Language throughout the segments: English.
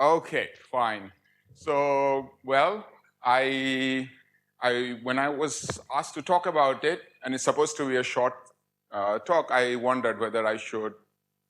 Okay, fine. So, well, when I was asked to talk about it, and it's supposed to be a short talk, I wondered whether I should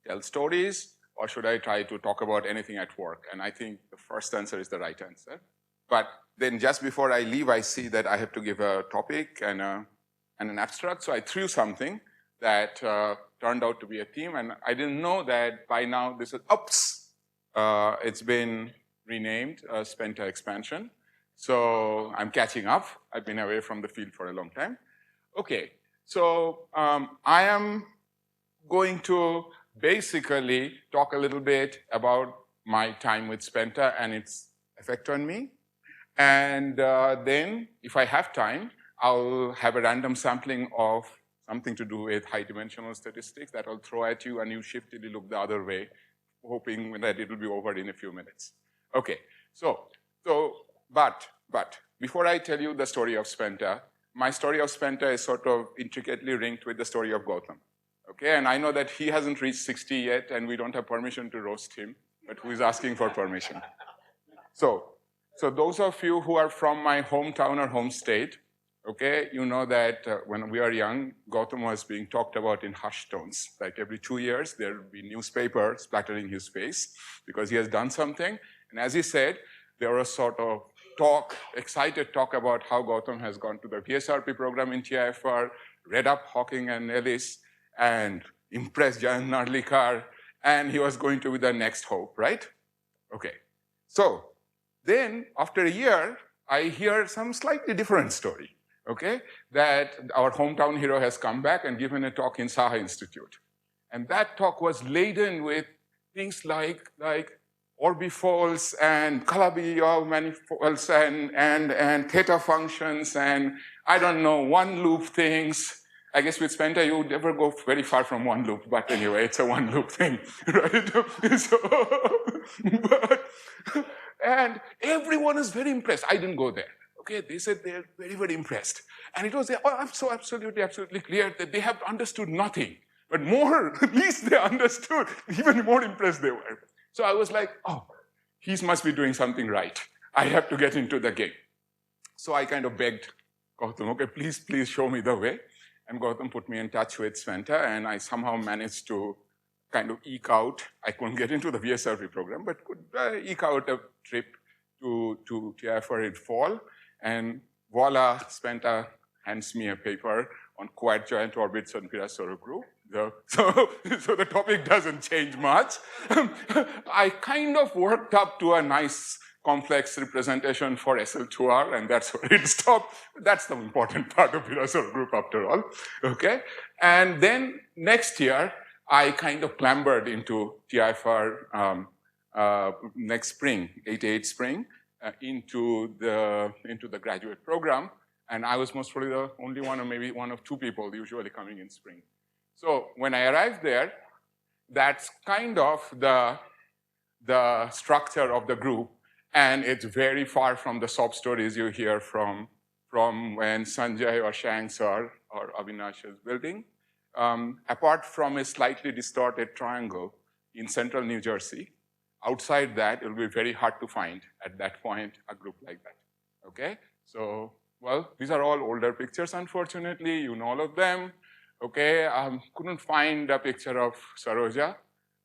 tell stories or should I try to talk about anything at work. And I think the first answer is the right answer. But then just before I leave, I see that I have to give a topic and an abstract. So I threw something that turned out to be a theme. And I didn't know that by now this is, oops, it's been renamed SVD expansion. So I'm catching up. I've been away from the field for a long time. Okay, so I am going to basically talk a little bit about my time with SVD and its effect on me. And then, if I have time, I'll have a random sampling of something to do with high-dimensional statistics that I'll throw at you, and you shiftily look the other way, hoping that it will be over in a few minutes. Okay, but before I tell you the story of SVD, my story of SVD is sort of intricately linked with the story of Gautam. Okay, and I know that he hasn't reached 60 yet, and we don't have permission to roast him, but who is asking for permission? So those of you who are from my hometown or home state, okay, you know that when we are young, Gautam was being talked about in hushed tones. Like every 2 years, there will be newspaper splattering his face because he has done something. And as he said, there was sort of talk, excited talk about how Gautam has gone to the PSRP program in TIFR, read up Hawking and Ellis, and impressed Jayant Narlikar, and he was going to be the next hope, right? Okay, so then after a year, I hear some slightly different story, okay? That our hometown hero has come back and given a talk in Saha Institute. And that talk was laden with things like orbifolds and Calabi-Yau manifolds and theta functions and I don't know, one loop things. I guess with SVD, you would never go very far from one loop, but anyway, it's a one loop thing, right? And everyone is very impressed. I didn't go there. Okay, they said they're very, very impressed. And it was so absolutely clear that they have understood nothing. But at least they understood, even more impressed they were. So I was like, oh, he must be doing something right. I have to get into the game. So I kind of begged Gautam, okay, please show me the way. And Gautam put me in touch with SVD, and I somehow managed to kind of eke out, I couldn't get into the VSRP program, but could eke out a trip to TIFR in fall. And voila, SVD hands me a paper on quadjoint orbits on Virasoro group. So the topic doesn't change much. I kind of worked up to a nice complex representation for SL2R, and that's where it stopped. That's the important part of Virasoro group after all, okay? And then next year, I kind of clambered into TIFR next spring, 88 spring, into the graduate program, and I was most probably the only one or maybe one of two people usually coming in spring. So when I arrived there, that's kind of the structure of the group, and it's very far from the sob stories you hear from when Sanjay or Shanks or Avinash is building. Apart from a slightly distorted triangle in central New Jersey, outside that, it will be very hard to find at that point a group like that, okay? So, well, these are all older pictures, unfortunately. You know all of them, okay? Couldn't find a picture of Saroja,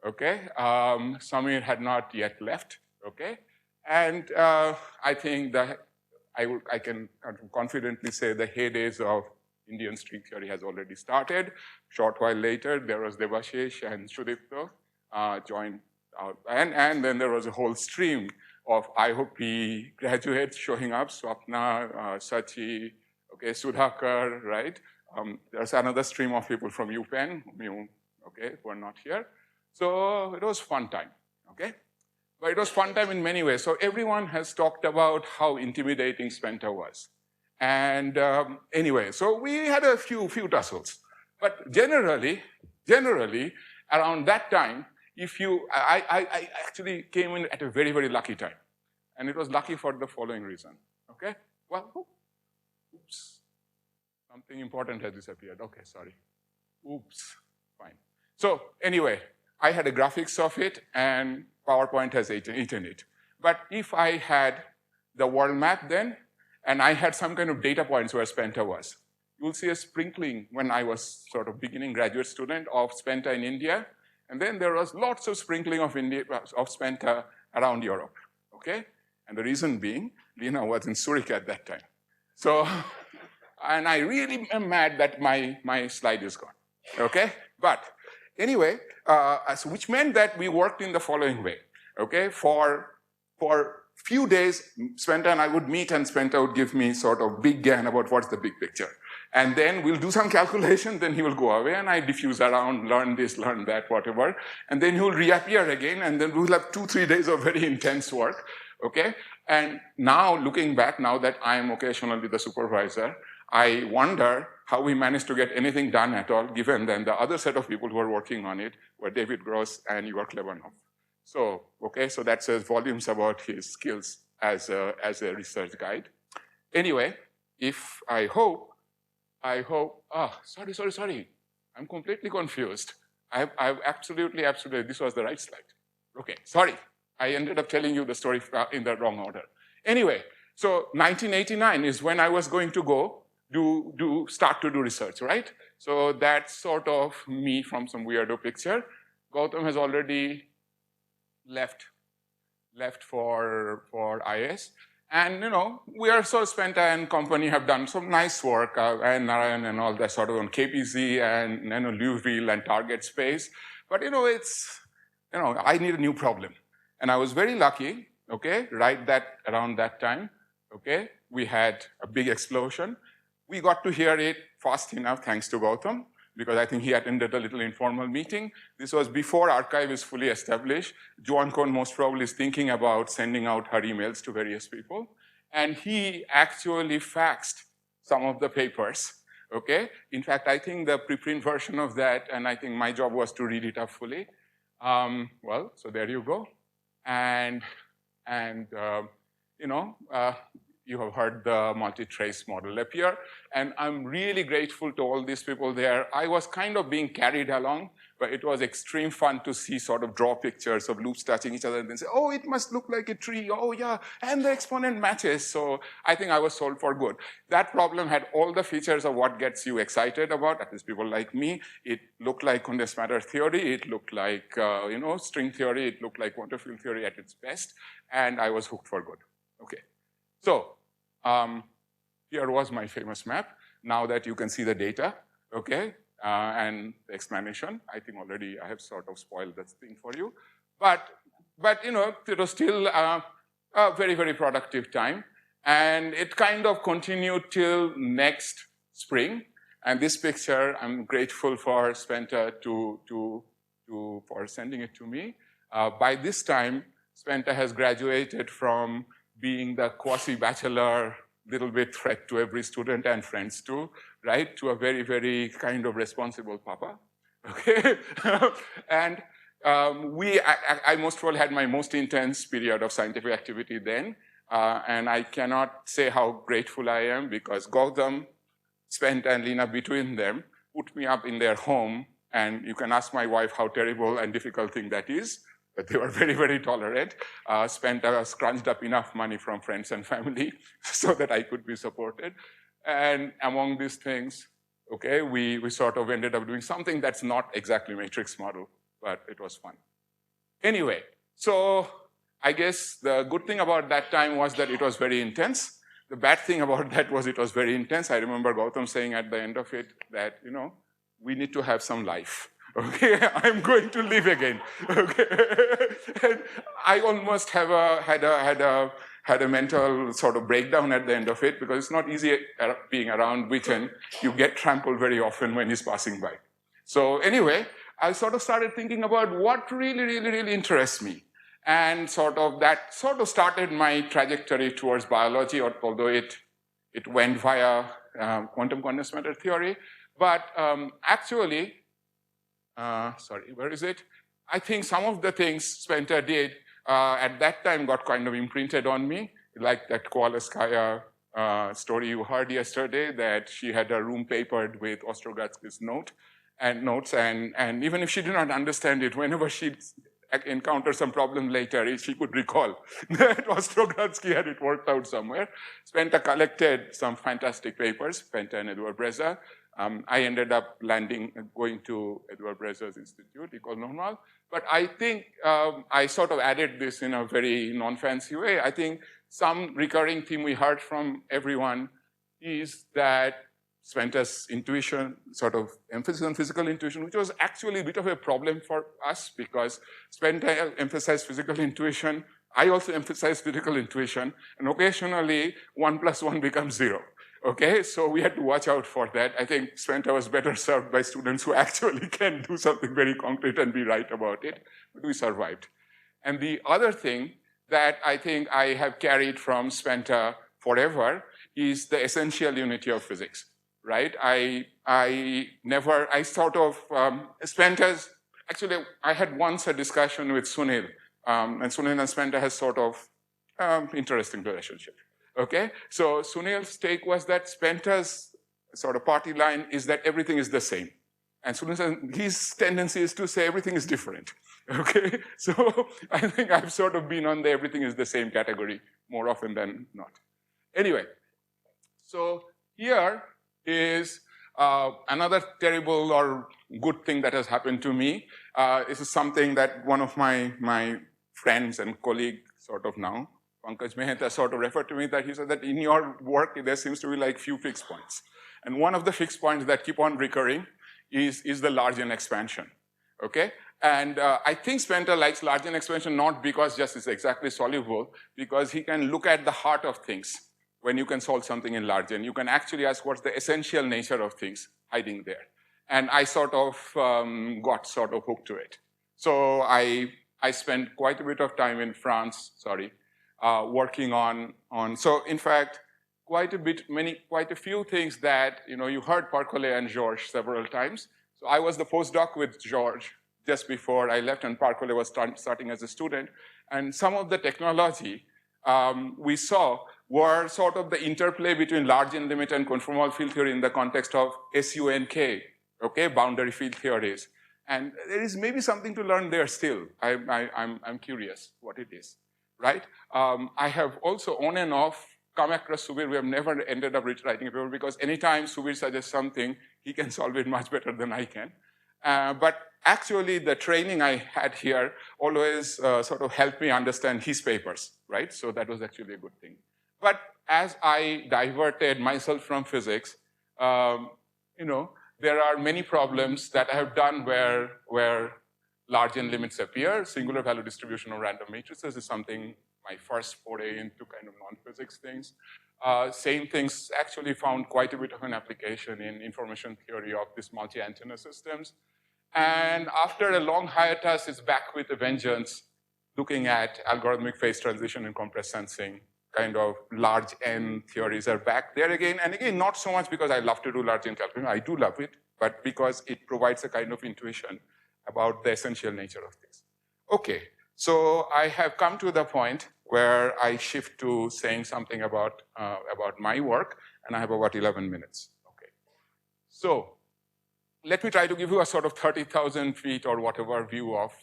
okay? Samir had not yet left, okay? And I think that I can confidently say the heydays of Indian string theory has already started. Short while later, there was Devashish and Sudipto joined out. And then there was a whole stream of IOP graduates showing up, Swapna, Sachi, okay, Sudhakar, right? There's another stream of people from UPenn, okay, who are not here. So it was fun time, okay? But it was fun time in many ways. So everyone has talked about how intimidating SVD was. And anyway, so we had a few tussles. But generally, around that time, I actually came in at a very, very lucky time. And it was lucky for the following reason, okay? Well, oops, something important has disappeared. Okay, sorry. Oops, fine. So anyway, I had a graphics of it, and PowerPoint has eaten it. But if I had the world map then, and I had some kind of data points where SVD was, you'll see a sprinkling when I was sort of beginning graduate student of SVD in India, and then there was lots of sprinkling of SVD around Europe, okay? And the reason being, Lina was in Zurich at that time. So, and I really am mad that my slide is gone, okay? But anyway, so which meant that we worked in the following way, okay? For few days, SVD and I would meet, and SVD would give me sort of big GAN about what's the big picture. And then we'll do some calculation, then he will go away, and I diffuse around, learn this, learn that, whatever. And then he will reappear again, and then we'll have 2-3 days of very intense work, okay? And now, looking back, now that I am occasionally the supervisor, I wonder how we managed to get anything done at all, given then the other set of people who are working on it were David Gross and Igor Klebanov. So, okay, so that says volumes about his skills as a research guide. Anyway, sorry. I'm completely confused. I've absolutely, this was the right slide. Okay, sorry. I ended up telling you the story in the wrong order. Anyway, so 1989 is when I was going to go start to do research, right? So that's sort of me from some weirdo picture. Gautam has already left for IS. And we are SVD and company have done some nice work, and Narayan and all that sort of on KPZ and Liouville and target space. But I need a new problem. And I was very lucky, okay, around that time, okay, we had a big explosion. We got to hear it fast enough, thanks to Gautam, because I think he attended a little informal meeting. This was before archive is fully established. Joan Cohn most probably is thinking about sending out her emails to various people. And he actually faxed some of the papers, okay? In fact, I think the preprint version of that, and I think my job was to read it up fully. Well, so there you go. And you have heard the multi-trace model appear, and I'm really grateful to all these people there. I was kind of being carried along, but it was extreme fun to see sort of draw pictures of loops touching each other and then say, oh, it must look like a tree, oh yeah, and the exponent matches. So I think I was sold for good. That problem had all the features of what gets you excited about, at least people like me. It looked like condensed matter theory, it looked like string theory, it looked like quantum field theory at its best, and I was hooked for good. Okay. So here was my famous map. Now that you can see the data, okay, and the explanation, I think already I have sort of spoiled that thing for you. But it was still a very, very productive time. And it kind of continued till next spring. And this picture, I'm grateful for SVD for sending it to me. By this time, SVD has graduated from being the quasi-bachelor, little bit threat to every student and friends too, right? To a very, very kind of responsible papa, okay? And I most probably had my most intense period of scientific activity then, and I cannot say how grateful I am because Gautam, SVD and Lina between them put me up in their home, and you can ask my wife how terrible and difficult thing that is. But they were very, very tolerant. SVD scrunched up enough money from friends and family so that I could be supported. And among these things, okay, we sort of ended up doing something that's not exactly matrix model, but it was fun. Anyway, so I guess the good thing about that time was that it was very intense. The bad thing about that was it was very intense. I remember Gautam saying at the end of it that, we need to have some life. Okay, I'm going to live again. Okay, and I almost had a mental sort of breakdown at the end of it because it's not easy being around Witten. You get trampled very often when he's passing by. So anyway, I sort of started thinking about what really interests me, and that started my trajectory towards biology. Although it went via quantum condensed matter theory, but actually. Sorry, where is it? I think some of the things SVD did at that time got kind of imprinted on me, like that Kowalskaya story you heard yesterday, that she had a room papered with Ostrogatsky's notes, and even if she did not understand it, whenever she encounter some problem later, she could recall that it was Strogansky and it worked out somewhere. SVD collected some fantastic papers, SVD and Edward Breza. I ended up going to Edward Breza's institute, Ecole Normale. But I think I sort of added this in a very non-fancy way. I think some recurring theme we heard from everyone is that SVD's intuition, sort of emphasis on physical intuition, which was actually a bit of a problem for us because SVD emphasized physical intuition. I also emphasized physical intuition, and occasionally 1 + 1 becomes 0. Okay, so we had to watch out for that. I think SVD was better served by students who actually can do something very concrete and be right about it, but we survived. And the other thing that I think I have carried from SVD forever is the essential unity of physics, right? SVD's, actually, I had once a discussion with Sunil, and Sunil and SVD has sort of interesting relationship. Okay, so Sunil's take was that SVD's sort of party line is that everything is the same. And Sunil, his tendency is to say everything is different. Okay, so I think I've sort of been on the everything is the same category more often than not. Anyway, so here is another terrible or good thing that has happened to me. This is something that one of my friends and colleague sort of now, Pankaj Mehta, sort of referred to me, that he said that in your work there seems to be like few fixed points. And one of the fixed points that keep on recurring is the Large-N expansion, okay? And I think SVD likes Large-N expansion not because just it's exactly soluble, because he can look at the heart of things when you can solve something in Large-N. You can actually ask what's the essential nature of things hiding there. And I sort of got sort of hooked to it. So I spent quite a bit of time in France, working on, so in fact, quite a few things that, you heard Parcolet and Georges several times. So I was the postdoc with Georges just before I left, and Parcolet was starting as a student. And some of the technology we saw were sort of the interplay between Large-N limit and conformal field theory in the context of SUNK, okay, boundary field theories. And there is maybe something to learn there still. I'm curious what it is, right? I have also on and off come across Subir. We have never ended up writing a paper because anytime Subir suggests something, he can solve it much better than I can. But actually the training I had here always sort of helped me understand his papers, right? So that was actually a good thing. But as I diverted myself from physics, there are many problems that I have done where Large-N limits appear. Singular value distribution of random matrices is something, my first foray into kind of non-physics things. Same things actually found quite a bit of an application in information theory of these multi-antenna systems. And after a long hiatus, it's back with a vengeance, looking at algorithmic phase transition and compressed sensing. Kind of Large-N theories are back there again. And again, not so much because I love to do Large-N calculation. I do love it, but because it provides a kind of intuition about the essential nature of things. Okay, so I have come to the point where I shift to saying something about my work, and I have about 11 minutes. Okay, so let me try to give you a sort of 30,000 feet or whatever view of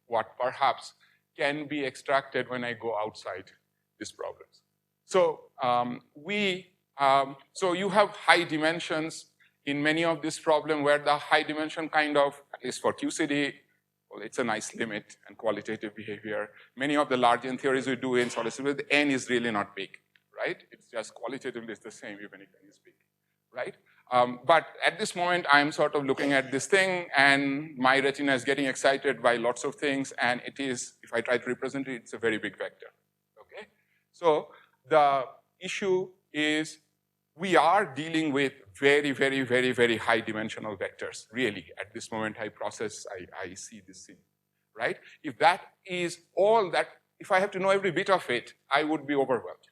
what perhaps can be extracted when I go outside these problems. So so you have high dimensions in many of these problems where the high dimension kind of, at least for QCD, well, it's a nice limit and qualitative behavior. Many of the Large-N theories we do in solid state, the N is really not big, right? It's just qualitatively it's the same even if N is big, right? But at this moment, I'm sort of looking at this thing and my retina is getting excited by lots of things, and it is, if I try to represent it, it's a very big vector, okay? So the issue is we are dealing with very, very, very, very high dimensional vectors, really. At this moment, I see this thing, right? If that is all that, if I have to know every bit of it, I would be overwhelmed,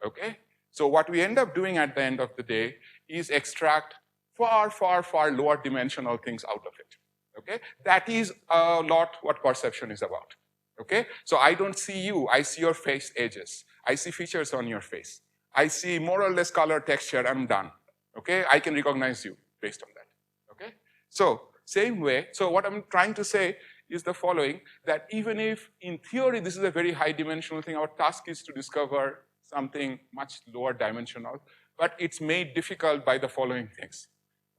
okay? So what we end up doing at the end of the day is extract far, far, far lower dimensional things out of it, okay? That is a lot what perception is about, okay? So I don't see you, I see your face edges. I see features on your face. I see more or less color, texture, I'm done, okay? I can recognize you based on that, okay? So same way, so what I'm trying to say is the following, that even if in theory this is a very high dimensional thing, our task is to discover something much lower dimensional, but it's made difficult by the following things,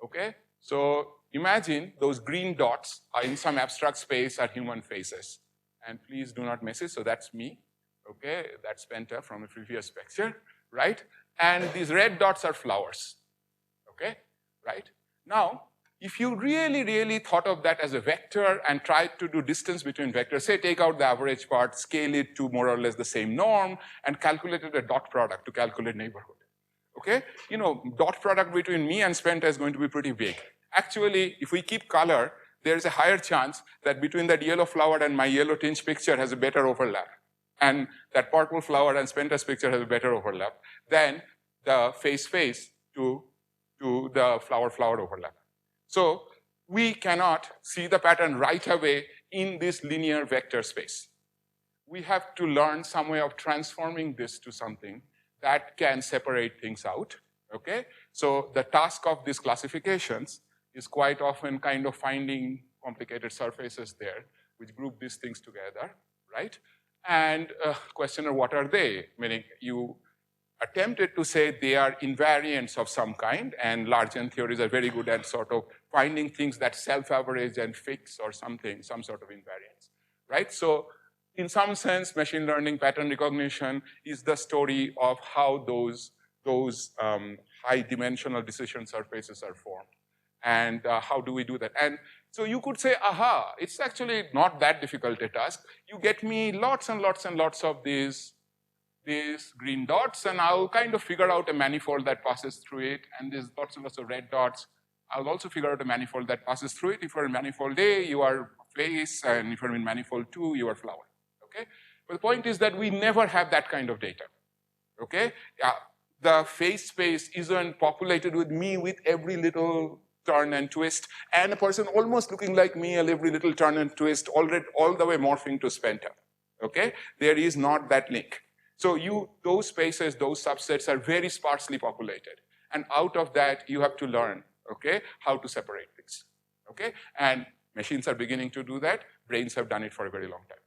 okay? So imagine those green dots are in some abstract space are human faces. And please do not miss it, so that's me, okay? That's SVD from a previous lecture, right? And these red dots are flowers, okay, right? Now, if you really thought of that as a vector and tried to do distance between vectors, say take out the average part, scale it to more or less the same norm, and calculated a dot product to calculate neighborhood, okay? You know, dot product between me and SVD is going to be pretty big. Actually, if we keep color, there is a higher chance that between that yellow flower and my yellow tinge picture has a better overlap. And that purple flower and SVD's picture has a better overlap than the face to the flower overlap. So we cannot see the pattern right away in this linear vector space. We have to learn some way of transforming this to something that can separate things out, okay? So the task of these classifications is quite often kind of finding complicated surfaces there, which group these things together, right? And questioner, what are they? Meaning you attempted to say they are invariants of some kind, and large N theories are very good at sort of finding things that self-average and fix or something, some sort of invariance, right? So in some sense, machine learning pattern recognition is the story of how those high-dimensional decision surfaces are formed. And how do we do that? And so you could say, aha, it's actually not that difficult a task. You get me lots and lots and lots of these green dots, and I'll kind of figure out a manifold that passes through it, and there's lots and lots of red dots. I'll also figure out a manifold that passes through it. If you're in manifold A, you are face, and if you're in manifold 2, you are flower, okay? But the point is that we never have that kind of data, okay? The face space isn't populated with me with every little turn and twist, and a person almost looking like me at every little turn and twist, all the way morphing to SVD, okay? There is not that link. So those spaces, those subsets are very sparsely populated. And out of that, you have to learn, okay, how to separate things, okay? And machines are beginning to do that. Brains have done it for a very long time,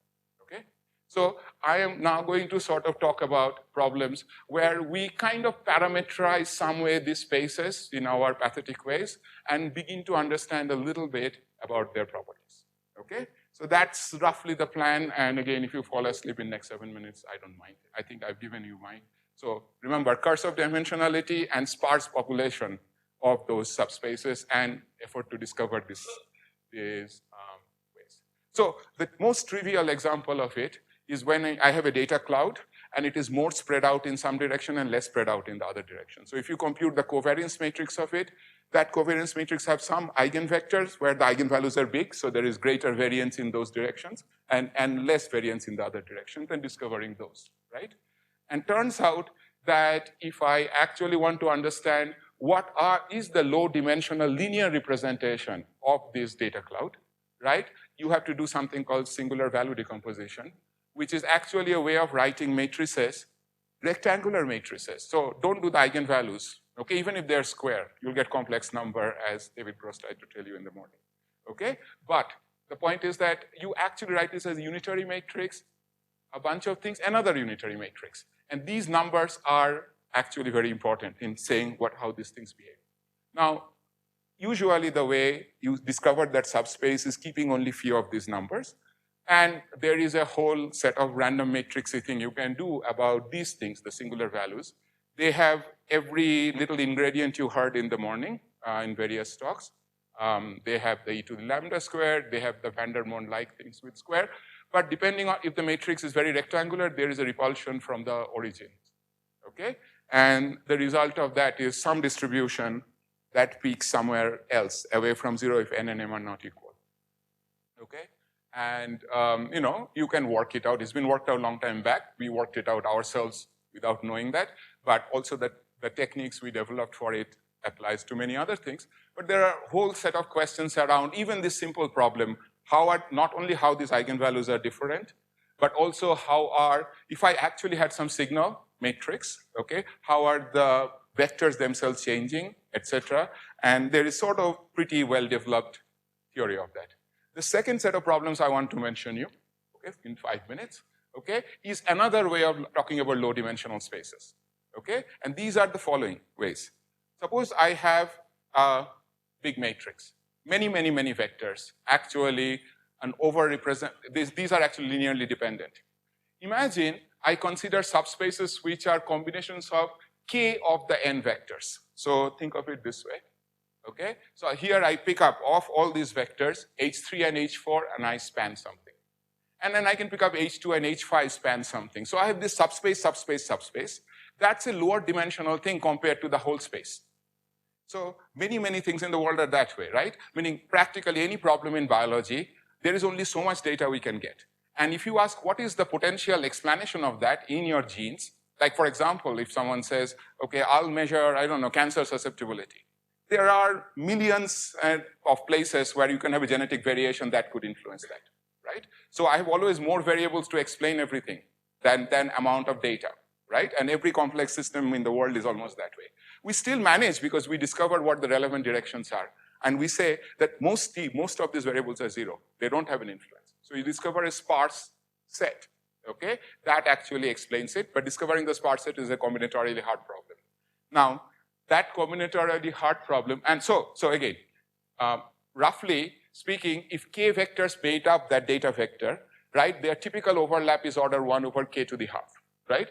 okay? So I am now going to sort of talk about problems where we kind of parameterize some way these spaces in our pathetic ways and begin to understand a little bit about their properties, okay? So that's roughly the plan, and again, if you fall asleep in next 7 minutes, I don't mind. I think I've given you mine. So remember, curse of dimensionality and sparse population of those subspaces and effort to discover these ways. So the most trivial example of it is when I have a data cloud, and it is more spread out in some direction and less spread out in the other direction. So if you compute the covariance matrix of it, that covariance matrix has some eigenvectors where the eigenvalues are big, so there is greater variance in those directions, and less variance in the other directions, and discovering those, right? And turns out that if I actually want to understand what is the low-dimensional linear representation of this data cloud, right? You have to do something called singular value decomposition, which is actually a way of writing matrices, rectangular matrices. So don't do the eigenvalues, okay? Even if they're square, you'll get complex number, as David Gross tried to tell you in the morning, okay? But the point is that you actually write this as a unitary matrix, a bunch of things, another unitary matrix. And these numbers are actually very important in saying how these things behave. Now, usually the way you discover that subspace is keeping only few of these numbers. And there is a whole set of random matrixy thing you can do about these things, the singular values. They have every little ingredient you heard in the morning in various talks. They have the e to the lambda squared, they have the van der Monde-like things with square. But depending on if the matrix is very rectangular, there is a repulsion from the origin, okay? And the result of that is some distribution that peaks somewhere else, away from 0 if n and m are not equal, okay? And you know, you can work it out. It's been worked out a long time back. We worked it out ourselves without knowing that, but also the techniques we developed for it applies to many other things. But there are a whole set of questions around even this simple problem, not only how these eigenvalues are different, but also if I actually had some signal matrix, okay, how are the vectors themselves changing, etc. And there is sort of pretty well-developed theory of that. The second set of problems I want to mention you, okay, in 5 minutes, okay, is another way of talking about low-dimensional spaces, okay? And these are the following ways. Suppose I have a big matrix, many vectors, actually an over-represent, these are actually linearly dependent. Imagine I consider subspaces which are combinations of k of the n vectors. So think of it this way, okay? So here I pick up of all these vectors, h3 and h4, and I span something. And then I can pick up h2 and h5, span something. So I have this subspace. That's a lower dimensional thing compared to the whole space. So many things in the world are that way, right? Meaning practically any problem in biology, there is only so much data we can get. And if you ask what is the potential explanation of that in your genes, like for example, if someone says, okay, I'll measure, I don't know, cancer susceptibility. There are millions of places where you can have a genetic variation that could influence that, right? So I have always more variables to explain everything than amount of data, right? And every complex system in the world is almost that way. We still manage because we discovered what the relevant directions are. And we say that most of these variables are zero. They don't have an influence. So you discover a sparse set, okay? That actually explains it, but discovering the sparse set is a combinatorially hard problem. Now, that combinatorially hard problem, and so again, roughly speaking, if k vectors made up that data vector, right, their typical overlap is order 1 over k to the half, right?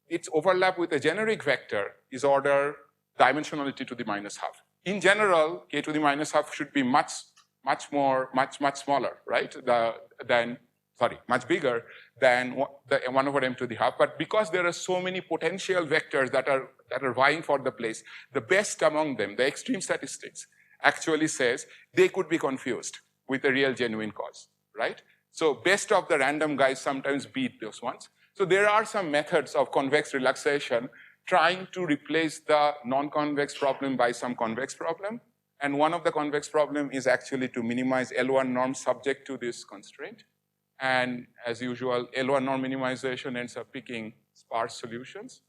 Its overlap with a generic vector is order dimensionality to the minus half. In general, k to the minus half should be much smaller, right? Much bigger than the 1 over m to the half. But because there are so many potential vectors that are vying for the place, the best among them, the extreme statistics, actually says they could be confused with a real genuine cause, right? So best of the random guys sometimes beat those ones. So there are some methods of convex relaxation trying to replace the non-convex problem by some convex problem. And one of the convex problem is actually to minimize L1 norm subject to this constraint. And as usual, L1 norm minimization ends up picking sparse solutions.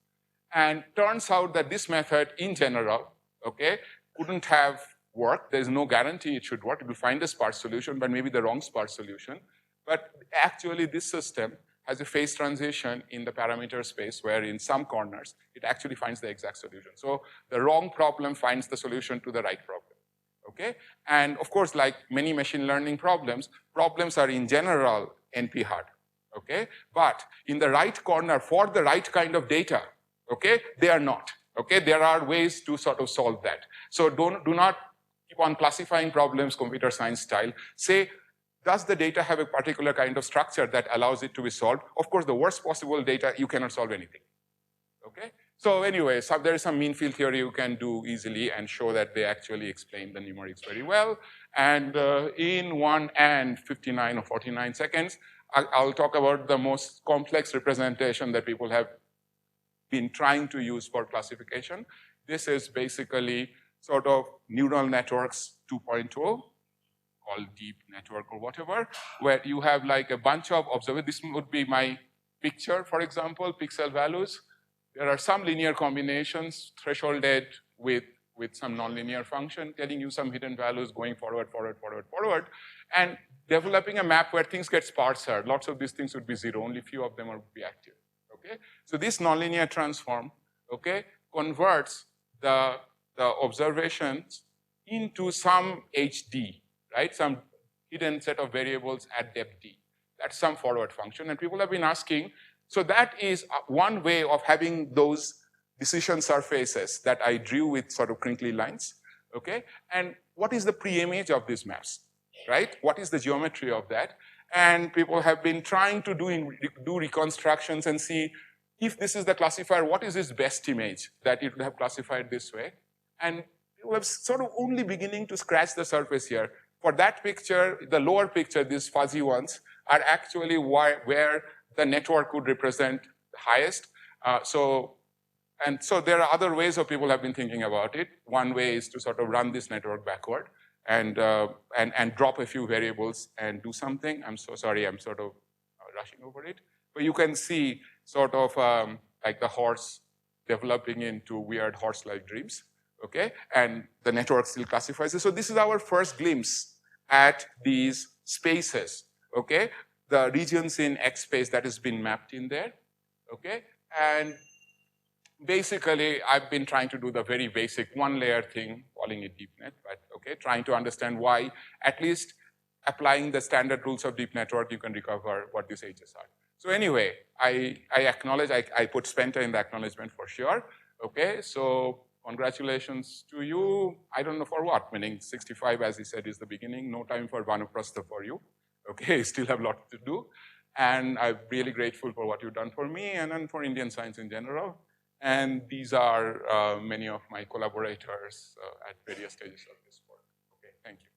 And turns out that this method in general, okay, couldn't have worked. There's no guarantee it should work. It will find a sparse solution, but maybe the wrong sparse solution. But actually this system has a phase transition in the parameter space where in some corners, it actually finds the exact solution. So the wrong problem finds the solution to the right problem, okay? And of course, like many machine learning problems are in general NP hard, okay? But in the right corner for the right kind of data, okay, they are not, okay? There are ways to sort of solve that. So do not keep on classifying problems computer science style. Say, does the data have a particular kind of structure that allows it to be solved? Of course, the worst possible data, you cannot solve anything, okay? So anyway, there is some mean field theory you can do easily and show that they actually explain the numerics very well. And in 1 and 59 or 49 seconds, I'll talk about the most complex representation that people have been trying to use for classification. This is basically sort of neural networks 2.0. Called deep network or whatever, where you have like a bunch of observers. This would be my picture, for example, pixel values. There are some linear combinations thresholded with some nonlinear function, telling you some hidden values going forward, and developing a map where things get sparser. Lots of these things would be zero, only few of them would be active, okay? So this nonlinear transform, okay, converts the observations into some HD, right? Some hidden set of variables at depth D. That's some forward function. And people have been asking, so that is one way of having those decision surfaces that I drew with sort of crinkly lines, okay? And what is the pre-image of these maps, right? What is the geometry of that? And people have been trying to do reconstructions and see if this is the classifier, what is its best image that it would have classified this way? And people have sort of only beginning to scratch the surface here. For that picture, the lower picture, these fuzzy ones, are actually where the network would represent the highest. So there are other ways of people have been thinking about it. One way is to sort of run this network backward and drop a few variables and do something. I'm so sorry, I'm sort of rushing over it. But you can see sort of like the horse developing into weird horse-like dreams, okay? And the network still classifies it. So this is our first glimpse at these spaces, okay? The regions in X space that has been mapped in there, okay? And basically, I've been trying to do the very basic one-layer thing, calling it DeepNet, but okay, trying to understand why, at least applying the standard rules of deep network, you can recover what these H's are. So anyway, I acknowledge, I put SVD in the acknowledgement for sure, okay? So congratulations to you. I don't know for what, meaning 65, as he said, is the beginning. No time for Vanaprastha for you, okay? Still have a lot to do. And I'm really grateful for what you've done for me and then for Indian science in general. And these are many of my collaborators at various stages of this work. Okay, thank you.